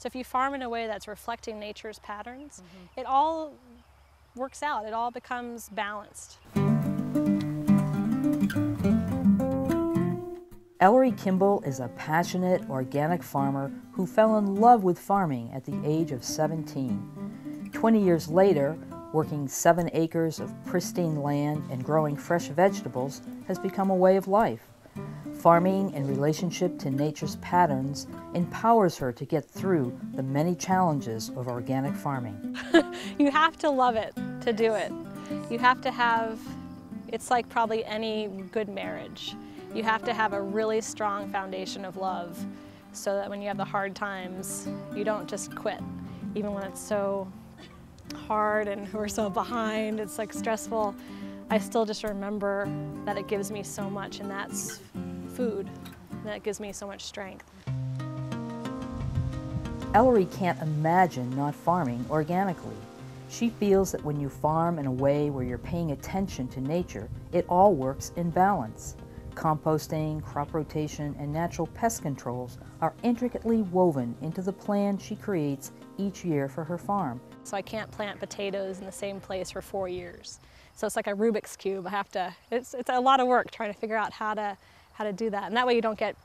So if you farm in a way that's reflecting nature's patterns, it all works out. It all becomes balanced. Ellory Kimball is a passionate organic farmer who fell in love with farming at the age of 17. 20 years later, working 7 acres of pristine land and growing fresh vegetables has become a way of life. Farming in relationship to nature's patterns empowers her to get through the many challenges of organic farming. You have to love it to do it. You have to have, it's like probably any good marriage. You have to have a really strong foundation of love so that when you have the hard times, you don't just quit. Even when it's so hard and we're so behind, it's like stressful, I still just remember that it gives me so much, and that's food. That gives me so much strength. Ellory can't imagine not farming organically. She feels that when you farm in a way where you're paying attention to nature, it all works in balance. Composting, crop rotation, and natural pest controls are intricately woven into the plan she creates each year for her farm. So I can't plant potatoes in the same place for 4 years. So it's like a Rubik's Cube. It's a lot of work trying to figure out how to do that. And that way you don't get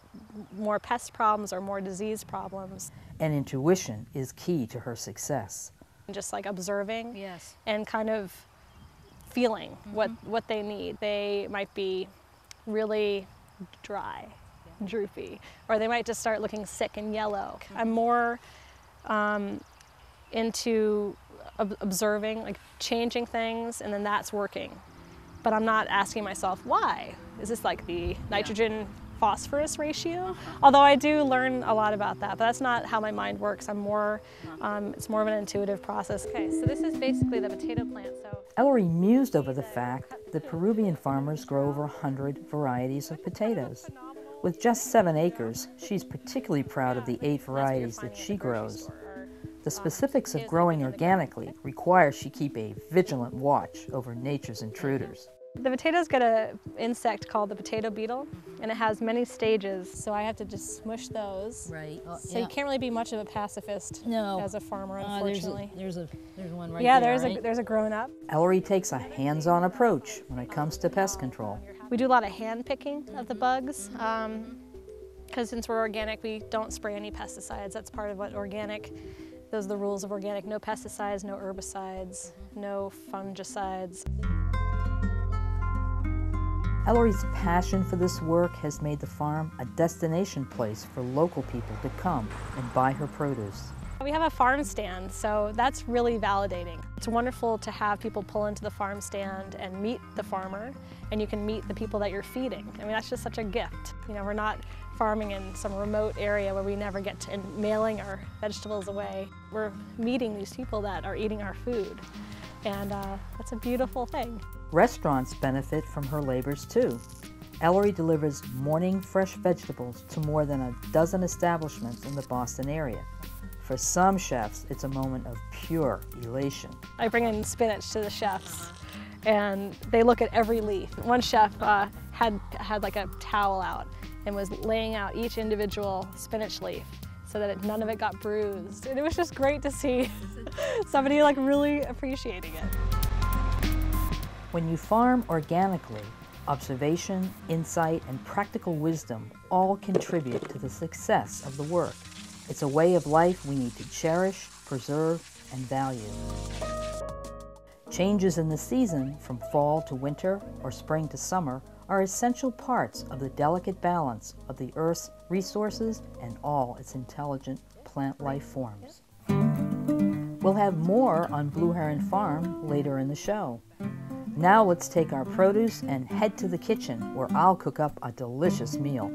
more pest problems or more disease problems. And intuition is key to her success. Just like observing and kind of feeling what they need. They might be really dry, droopy, or they might just start looking sick and yellow. I'm more into observing, like changing things, and then that's working. But I'm not asking myself, why? Is this like the nitrogen phosphorus ratio? Although I do learn a lot about that, but that's not how my mind works. It's more of an intuitive process. Okay, so this is basically the potato plant. Ellory mused over the fact that Peruvian farmers grow over 100 varieties of potatoes. With just 7 acres, she's particularly proud of the 8 varieties that she grows. The specifics of growing organically require she keep a vigilant watch over nature's intruders. The potatoes get an insect called the potato beetle, and it has many stages, so I have to just smush those. Right. So you can't really be much of a pacifist as a farmer, unfortunately. There's one right there. Yeah, there's a grown-up. Ellory takes a hands-on approach when it comes to pest control. We do a lot of hand picking of the bugs, because since we're organic, we don't spray any pesticides. That's part of what organic. Those are the rules of organic: no pesticides, no herbicides, no fungicides. Ellory's passion for this work has made the farm a destination place for local people to come and buy her produce. We have a farm stand, so that's really validating. It's wonderful to have people pull into the farm stand and meet the farmer, and you can meet the people that you're feeding. I mean, that's just such a gift. You know, we're not farming in some remote area where we never get to, and mailing our vegetables away. We're meeting these people that are eating our food, and that's a beautiful thing. Restaurants benefit from her labors too. Ellory delivers morning fresh vegetables to more than a dozen establishments in the Boston area. For some chefs, it's a moment of pure elation. I bring in spinach to the chefs, and they look at every leaf. One chef had like a towel out and was laying out each individual spinach leaf so that none of it got bruised. And it was just great to see somebody like really appreciating it. When you farm organically, observation, insight, and practical wisdom all contribute to the success of the work. It's a way of life we need to cherish, preserve, and value. Changes in the season, from fall to winter or spring to summer, are essential parts of the delicate balance of the Earth's resources and all its intelligent plant life forms. We'll have more on Blue Heron Farm later in the show. Now let's take our produce and head to the kitchen where I'll cook up a delicious meal.